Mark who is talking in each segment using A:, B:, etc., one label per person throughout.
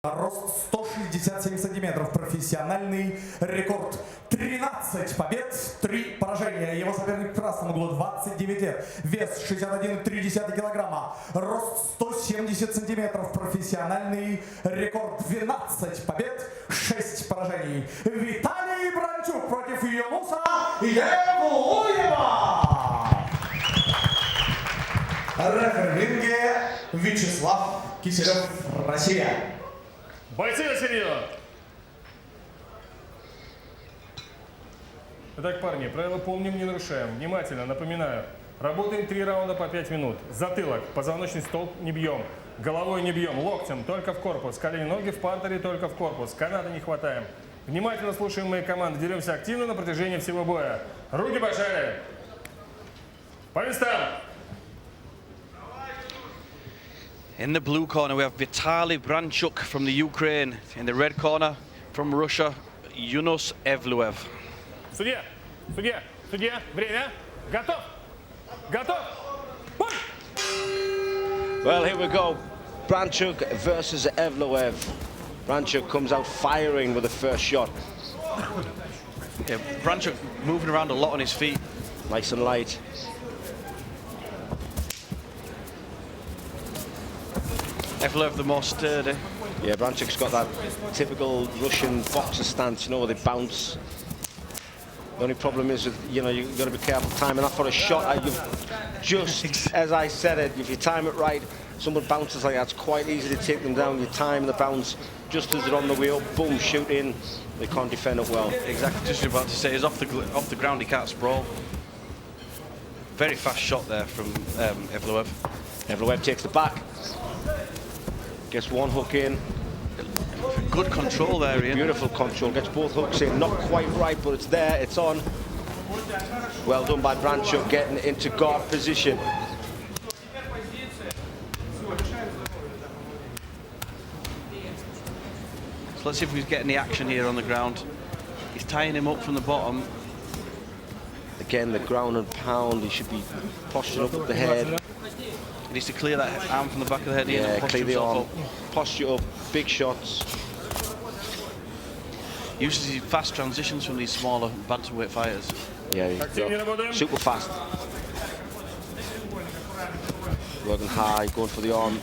A: Рост 167 сантиметров, профессиональный рекорд. 13 побед, 3 поражения. Его соперник в красном углу 29 лет, вес 61,3 килограмма, рост 170 сантиметров, профессиональный рекорд. 12 побед, 6 поражений. Виталий Бранчук против Юнуса Евлоева. Рефери в ринге Вячеслав Киселев, Россия.
B: Бойцы на середину! Итак, парни, правила помним, не нарушаем. Внимательно, напоминаю. Работаем 3 раунда по 5 минут. Затылок, позвоночный столб не бьем. Головой не бьем, локтем только в корпус. Колени, ноги в партере только в корпус. Каната не хватаем. Внимательно слушаем мои команды. Деремся активно на протяжении всего боя. Руки пожали. По местам.
C: In the blue corner, we have Vitaly Branchuk from the Ukraine. In the red corner, from Russia, Yunus Evloev.
B: Судья, судья, судья, время. Готов. Готов. Бой!
D: Well, here we go. Branchuk versus Evloev. Branchuk comes out firing with the first shot.
C: Yeah, Branchuk moving around a lot on his feet.
D: Nice and light.
C: Evloev the more sturdy.
D: Yeah, Branchuk's got that typical Russian boxer stance, you know, where they bounce. The only problem is that, you know, you've got to be careful timing that for a shot. Just as I said it, if you time it right, someone bounces like that, it's quite easy to take them down. You time the bounce just as they're on the way up, boom, shoot in. They can't defend it well.
C: Exactly, just about to say, he's off the ground, he can't sprawl. Very fast shot there from Evloev.
D: Evloev takes the back. Gets one hook in.
C: Good control there, Ian.
D: Beautiful control. Gets both hooks in. Not quite right, but it's there. It's on. Well done by Branchuk, getting into guard position.
C: So let's see if he's getting the action here on the ground. He's tying him up from the bottom.
D: Again, the ground and pound. He should be posturing up with the head.
C: He needs to clear that arm from the back of the head.
D: Yeah, clear the arm.
C: Up.
D: Posture up. Big shots.
C: Uses his fast transitions from these smaller bantamweight fighters.
D: Yeah, super fast. Working high, going for the arm.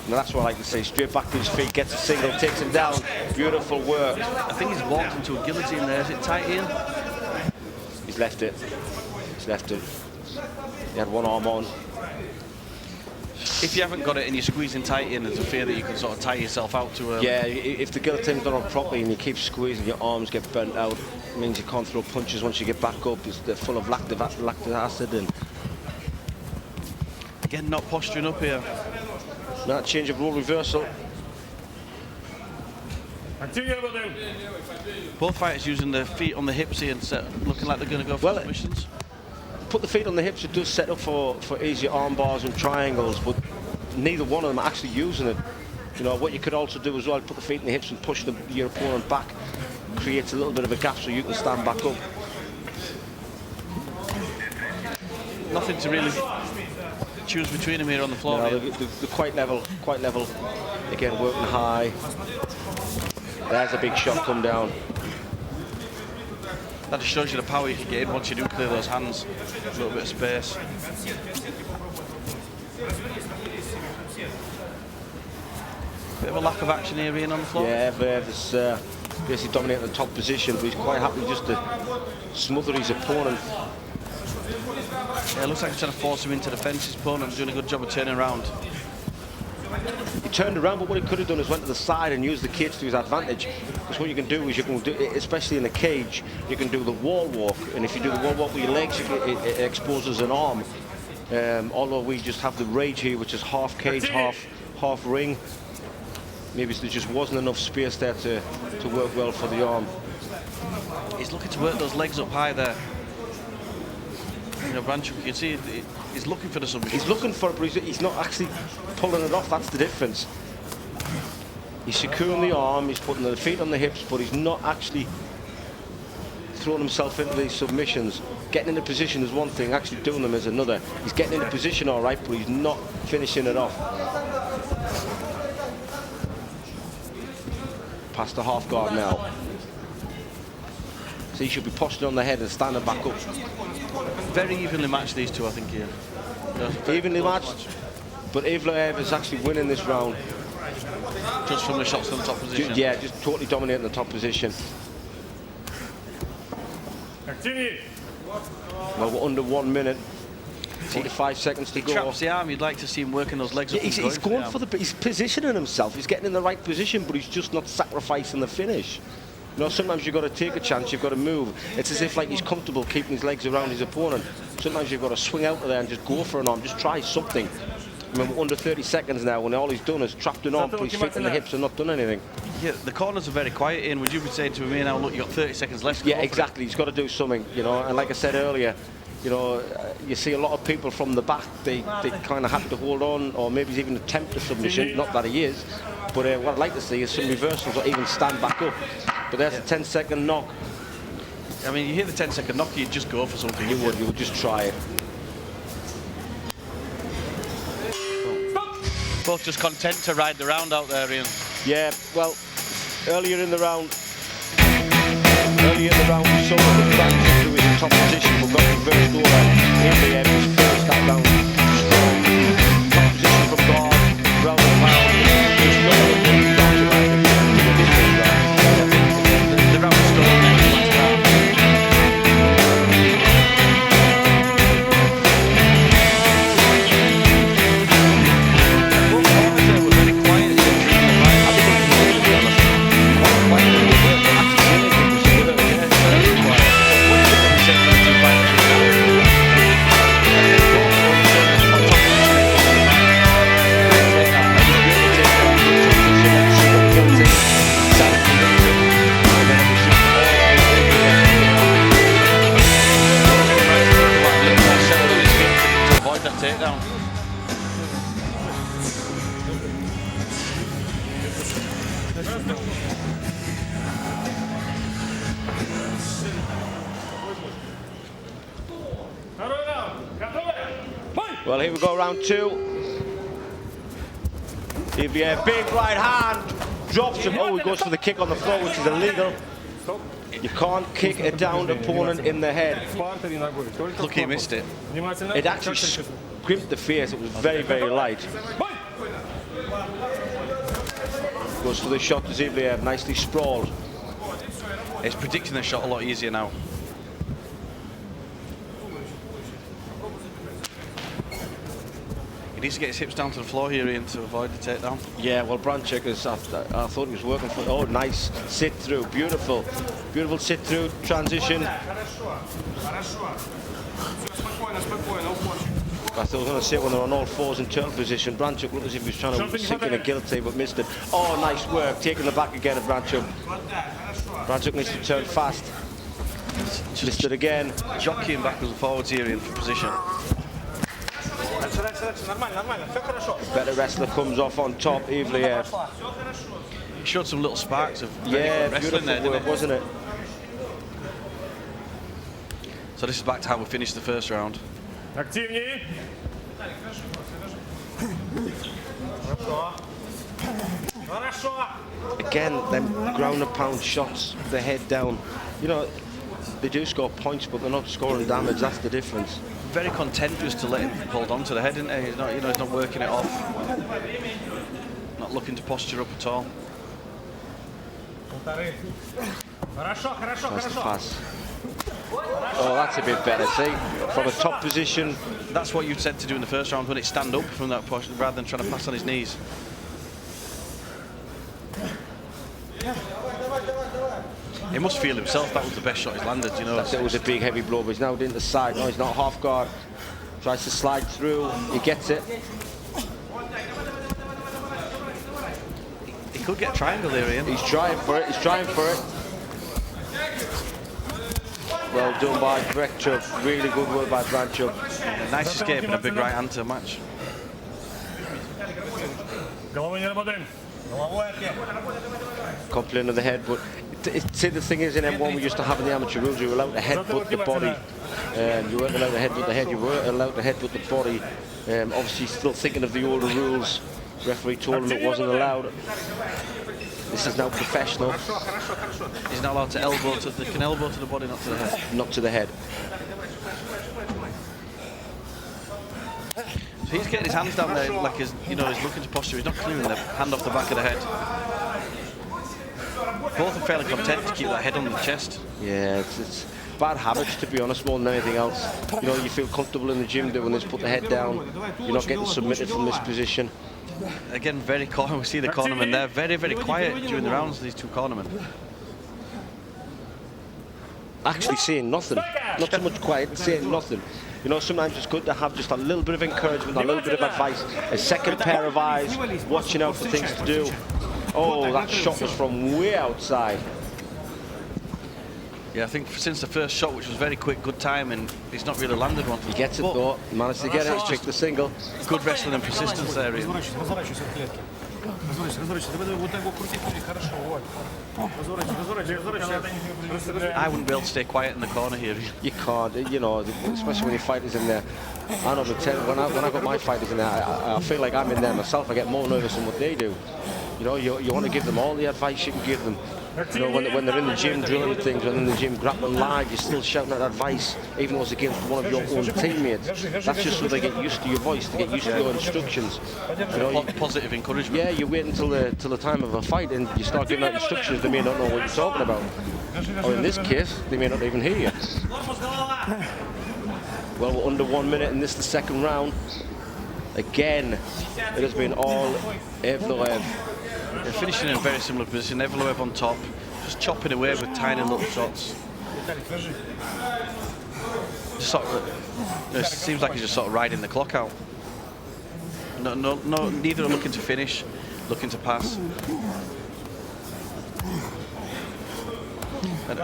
D: Now that's what I like to say. Straight back to his feet, gets a single, takes him down. Beautiful work.
C: I think he's walked into a guillotine there. Is it tight, Ian?
D: He's left it. He's left it. He had one arm on.
C: If you haven't got it and you're squeezing tight in, there's a fear that you can sort of tie yourself out to a...
D: Yeah, if the guillotine's not on properly and you keep squeezing, your arms get burnt out. It means you can't throw punches once you get back up. They're full of lactic acid. And
C: again, not posturing up here.
D: that change of role reversal.
C: Both fighters using their feet on the hips here and looking like they're going to go for submissions.
D: Put the feet on the hips, it does set up for easier arm bars and triangles, but neither one of them are actually using it. You know, what you could also do as well, put the feet in the hips and push your opponent back. Creates a little bit of a gap so you can stand back up.
C: Nothing to really choose between them here on the floor.
D: No, they're quite level, quite level. Again, working high. There's a big shot come down.
C: That just shows you the power you can get in once you do clear those hands. A little bit of space. Bit of a lack of action here being on the floor.
D: Yeah, Evloev's basically dominating the top position, but he's quite happy just to smother his opponent.
C: Yeah, it looks like he's trying to force him into the fence. His opponent's doing a good job of turning around.
D: He turned around, but what he could have done is went to the side and used the cage to his advantage. Because what you can do is you can do, especially in a cage, you can do the wall walk. And if you do the wall walk with your legs, it exposes an arm. Although we just have the rage here, which is half cage, half ring. Maybe there just wasn't enough space there to work well for the arm.
C: He's looking to work those legs up high there. You know, Branchuk, you can see he's looking for the submission.
D: He's looking for it, but he's not actually pulling it off. That's the difference. He's securing the arm, he's putting the feet on the hips, but he's not actually throwing himself into these submissions. Getting into position is one thing, actually doing them is another. He's getting into position all right, but he's not finishing it off. past the half guard now. So he should be posturing on the head and standing back up.
C: Very evenly matched, these two, I think, here.
D: Evenly matched, but Evloev is actually winning this round.
C: Just from the shots from the top position.
D: Yeah, just totally dominating the top position. Well, we're under 1 minute. 45 seconds to go.
C: He traps the arm. You'd like to see him working those legs up.
D: Yeah, he's going for the. He's positioning himself. He's getting in the right position, but he's just not sacrificing the finish. You know, sometimes you've got to take a chance. You've got to move. It's as if like he's comfortable keeping his legs around his opponent. Sometimes you've got to swing out of there and just go for an arm. Just try something. I mean, we're under 30 seconds now, and all he's done is trapped an arm, put his feet in the hips, and not done anything.
C: Yeah, the corners are very quiet. Ian, would you be saying to me now, look, you got 30 seconds left?
D: Yeah, exactly. He's got to do something. You know, and like I said earlier, you know, you see a lot of people from the back, they kind of happy to hold on, or maybe he's even attempt a submission, not that he is, but what I'd like to see is some reversals or even stand back up. But there's a 10-second knock.
C: I mean, you hear the 10-second knock, you'd just go for something.
D: You would just try it.
C: Both just content to ride the round out there, Ian.
D: Yeah, well, earlier in the round, we saw the Branchuk who was in top position, but got reversed over. Evloev was first that round. Strong. Top position from guard, round and pound. Just not a good Branchuk round.
C: The round was still on there. Takedown.
D: Well, here we go, round two. Evloev, big right hand, drops him. Oh, he goes for the kick on the floor, which is illegal. You can't kick a downed opponent in the head.
C: Look, he missed it.
D: It actually scrimped the face. It was very, very light. Goes for the shot to Evloev, nicely sprawled.
C: It's predicting the shot a lot easier now. He needs to get his hips down to the floor here, Ian, to avoid the takedown.
D: Yeah, well, Branchuk is, I thought he was working for, oh, nice sit through, beautiful. Beautiful sit through, transition. I thought I was going to say when they're on all fours in turtle position, Branchuk looked as if he was trying to sink in a guillotine, but missed it. Oh, nice work, taking the back again of Branchuk. Branchuk needs to turn fast. Missed it again.
C: Jockeying backwards and forwards here in position.
D: Better wrestler comes off on top, Evloev.
C: He showed some little sparks of
D: beautiful
C: there,
D: work, wasn't it?
C: So this is back to how we finished the first round.
D: Again, them ground and pound shots, the head down. You know, they do score points, but they're not scoring damage. That's the difference.
C: Very content just to let him hold on to the head, isn't he? He's not, you know, he's not working it off. Not looking to posture up at all.
D: That's the pass. Oh, that's a bit better, see? From a top position.
C: That's what you said to do in the first round, when it stand up from that position, rather than trying to pass on his knees. He must feel himself that was the best shot he's landed, you know.
D: It was a big heavy blow, but he's now into the side. No, he's not half guard. Tries to slide through. He gets it.
C: He could get a triangle there, Ian.
D: He's trying for it. He's trying for it. Well done by Branchuk. Really good work by Branchuk.
C: Nice escape and a big right hand to match.
D: Complain of the head, but see, the thing is, in M1 we used to have in the amateur rules, you were allowed to headbutt the body, and you weren't allowed to headbutt the head, you were allowed to headbutt the body. Obviously still thinking of the older rules. Referee told him it wasn't allowed. This is now professional.
C: He's not allowed to elbow to the, can elbow to the body, not to the head.
D: Not to the head.
C: So he's getting his hands down there like he's, you know, he's looking to posture. He's not clearing the hand off the back of the head. Both are fairly content to keep that head on the chest.
D: Yeah, it's bad habits, to be honest, more than anything else. You know, you feel comfortable in the gym doing this, put the head down. You're not getting submitted from this position.
C: Again, very calm. We see the cornermen there, very, very quiet during the rounds, these two cornermen.
D: Actually saying nothing, not so much quiet, saying nothing. You know, sometimes it's good to have just a little bit of encouragement, a little bit of advice, a second pair of eyes, watching out for things to do. Oh, that shot was from way outside.
C: Yeah, I think since the first shot, which was very quick, good timing, he's not really landed one.
D: He gets it though, he managed to get it, picked the single.
C: Good wrestling and persistence there, Ian. I wouldn't be able to stay quiet in the corner here.
D: You can't, you know, especially when your fighters in there. I know, when I got my fighters in there, I feel like I'm in there myself. I get more nervous than what they do. You know, you want to give them all the advice you can give them. You know, when they're in the gym drilling things, when they're in the gym grappling live, you're still shouting that advice, even though it's against one of your own teammates. That's just so they get used to your voice, to get used to your instructions. You know,
C: positive encouragement.
D: Yeah, you wait until the time of a fight and you start giving out instructions, they may not know what you're talking about. Or in this case, they may not even hear you. Well, we're under 1 minute and this is the second round. Again, it has been all Evloev.
C: They're finishing in a very similar position. Evloev on top, just chopping away with tiny little shots. Just sort of, it seems like he's just sort of riding the clock out. No, neither are looking to finish, looking to pass. And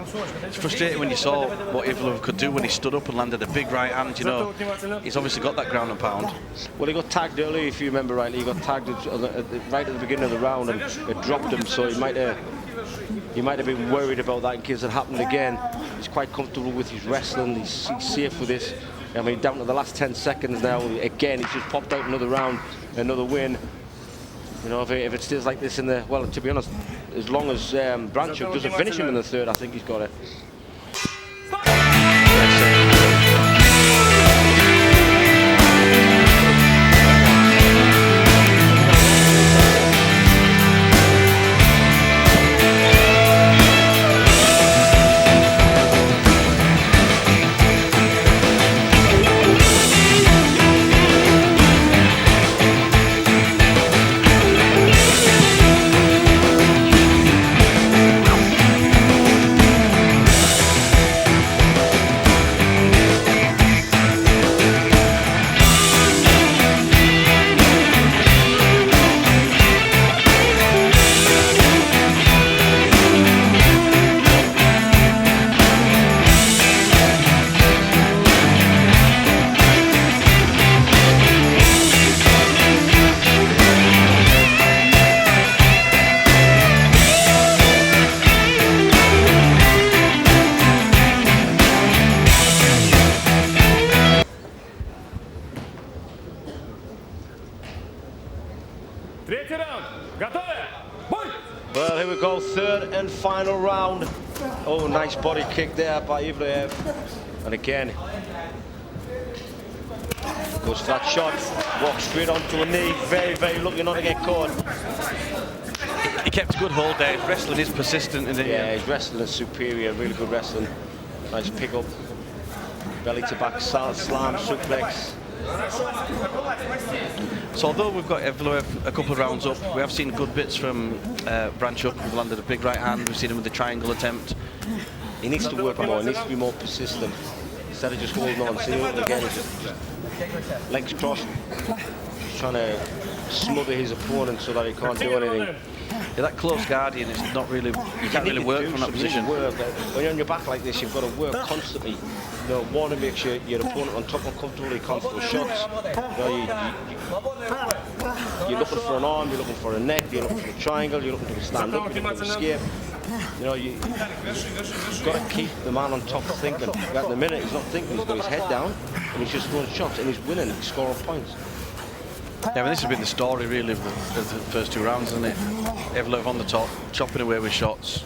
C: it's frustrating when you saw what Evloev could do when he stood up and landed a big right hand. You know, he's obviously got that ground and pound.
D: Well, he got tagged early, if you remember rightly. He got tagged right at the beginning of the round and it dropped him, so he might have been worried about that in case it happened again. He's quite comfortable with his wrestling. He's safe with this. I mean, down to the last 10 seconds now. Again, he's just popped out another round, another win. You know, if it stays like this in the, well, to be honest, as long as Branchuk doesn't finish him in the third, I think he's got it. Well, here we go, third and final round. Oh, nice body kick there by Evloev. And again, goes for that shot, walks straight onto a knee, very, very lucky not to get caught.
C: He kept a good hold there. His wrestling is persistent in the
D: Yeah, his wrestling is superior, really good wrestling. Nice pick up, belly to back, slam, suplex.
C: So although we've got Evloev a couple of rounds up, we have seen good bits from Branchuk. We've landed a big right hand. We've seen him with the triangle attempt.
D: He needs to work more. He needs to be more persistent instead of just holding on. See, again, he's just legs crossed, just trying to smother his opponent so that he can't do anything.
C: Yeah, that close guardian is not really, you can't really work from that position.
D: When you're on your back like this, you've got to work constantly. You know, one to make sure your opponent on top uncomfortably can't throw shots. You know, you're looking for an arm, you're looking for a neck, you're looking for a triangle, you're looking to stand up, you're looking to escape. You know, you've got to keep the man on top thinking. At the minute, he's not thinking, he's got his head down, and he's just throwing shots, and he's winning, he's scoring points.
C: Yeah, I mean, this has been the story really of the first two rounds, isn't it? Evloev on the top, chopping away with shots,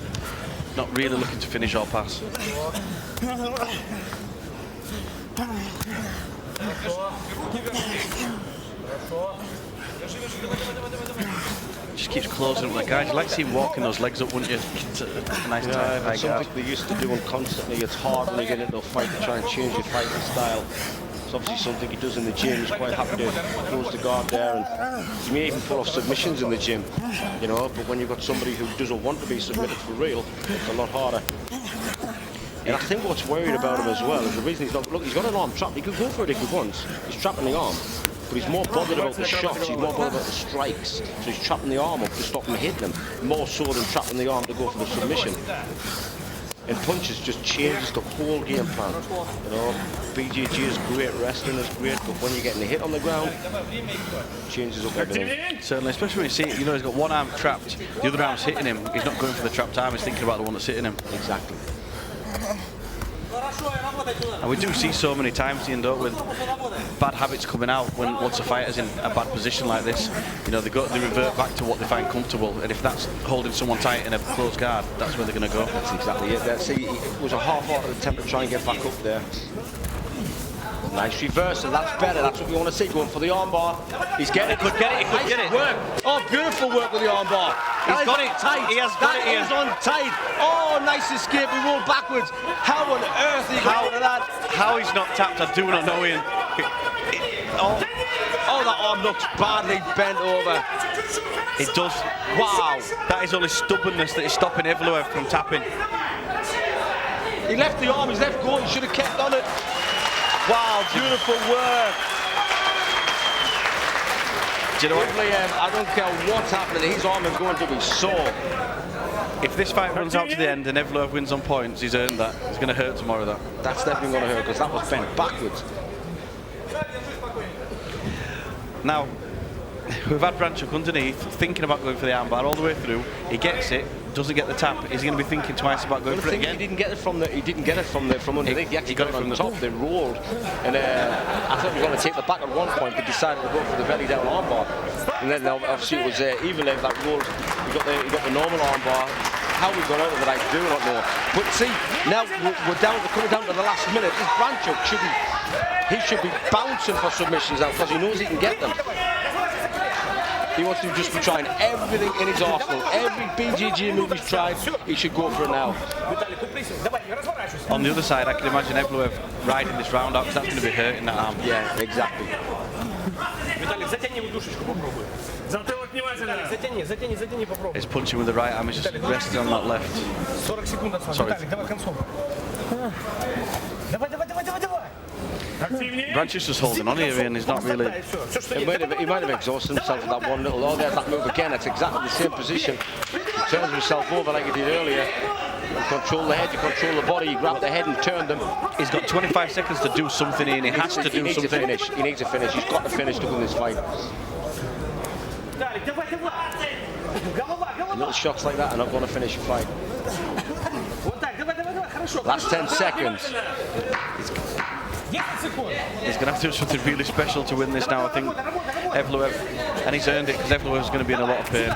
C: not really looking to finish or pass. Just keeps closing up the guys. You'd like to see him walking those legs up, wouldn't you? It's a nice time.
D: It's something they used to do constantly. It's hard when you get into a fight to try and change your fighting style. It's obviously something he does in the gym. He's quite happy to close the guard there, and he may even pull off submissions in the gym, you know. But when you've got somebody who doesn't want to be submitted for real, it's a lot harder. And I think what's worried about him as well is the reason he's not. Look, he's got an arm trap. He could go for it if he wants. He's trapping the arm. But he's more bothered about the shots, he's more bothered about the strikes. So he's trapping the arm up to stop him hitting him, more so than trapping the arm to go for the submission. And punches just changes the whole game plan. You know, BJJ is great, wrestling is great, but when you're getting a hit on the ground, it changes up everything.
C: Certainly, especially when you see it, you know, he's got one arm trapped, the other arm's hitting him. He's not going for the trapped arm, he's thinking about the one that's hitting him.
D: Exactly.
C: And we do see so many times, Ian, don't we, with bad habits coming out once a fighter's in a bad position like this. You know, they revert back to what they find comfortable, and if that's holding someone tight in a close guard, that's where they're going to go.
D: That's exactly it. See, it was a half-hearted attempt to try and get back up there. Nice reversal, that's better, that's what we want to see, going for the armbar. He's getting it, could get it, he could get it. Work. Oh, beautiful work with the armbar. He's got it tight. He has got it. He is on tight. Oh, nice escape, he rolled backwards. How on earth he got out of that?
C: How he's not tapped, I do not know, Ian.
D: Oh, that arm looks badly bent over.
C: It does.
D: Wow.
C: That is only stubbornness that is stopping Evloev from tapping.
D: He left the arm, he's left go, he should have kept on it. Wow, beautiful work. Do you know what? I don't care what's happening, his arm is going to be sore.
C: If this fight runs out to the end and Evloev wins on points, he's earned that. It's going to hurt tomorrow, that.
D: That's definitely going to hurt, because that was bent backwards.
C: Now, we've had Branchuk underneath, thinking about going for the armbar all the way through. He gets it, doesn't get the tap. Is he going to be thinking twice about going for it again?
D: He didn't get it from underneath. He actually got it from the top. They rolled, and I thought he was going to take the back at one point, but decided to go for the belly down armbar. And then obviously it was Evloev that rolled. He got the normal armbar. How we got out of it, I do not know. But see, now we're coming down to the last minute. This Branchuk should be bouncing for submissions now, because he knows he can get them. He wants to just be trying everything in his arsenal. Every BJJ move he's tried, he should go for it now.
C: On the other side, I can imagine Evloev riding this round out, because that's going to be hurting that arm.
D: Yeah, exactly.
C: He's punching with the right arm, he's just resting on that left. Sorry. Branchuk's just holding on here, and he's not really...
D: He might have exhausted himself with that one little... Oh, there's that move again. It's exactly the same position. He turns himself over like he did earlier. You control the head, you control the body, you grab the head and turn them.
C: He's got 25 seconds to do something, and he has to do something.
D: He needs to finish. He's got to finish to win this fight. Little shots like that are not going to finish a fight. Last 10 seconds.
C: He's going to have to do something really special to win this now, I think. Evloev, and he's earned it, because Evloev's going to be in a lot of pain.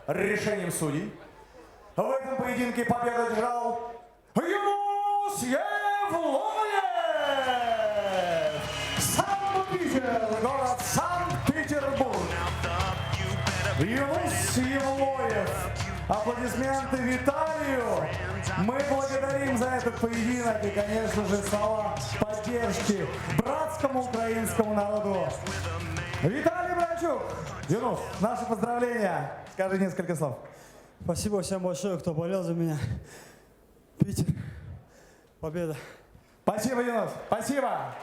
A: Решением судей в этом поединке победу одержал Юнус Евлоев! Самбо-Питер, город Санкт-Петербург. Юнус Евлоев. Аплодисменты Виталию. Мы благодарим за этот поединок и, конечно же, слова поддержки братскому украинскому народу. Виталий Бранчук, Юнус, наши поздравления. Скажи несколько слов.
E: Спасибо всем большое, кто болел за меня. Питер, победа.
A: Спасибо, Юнус, спасибо.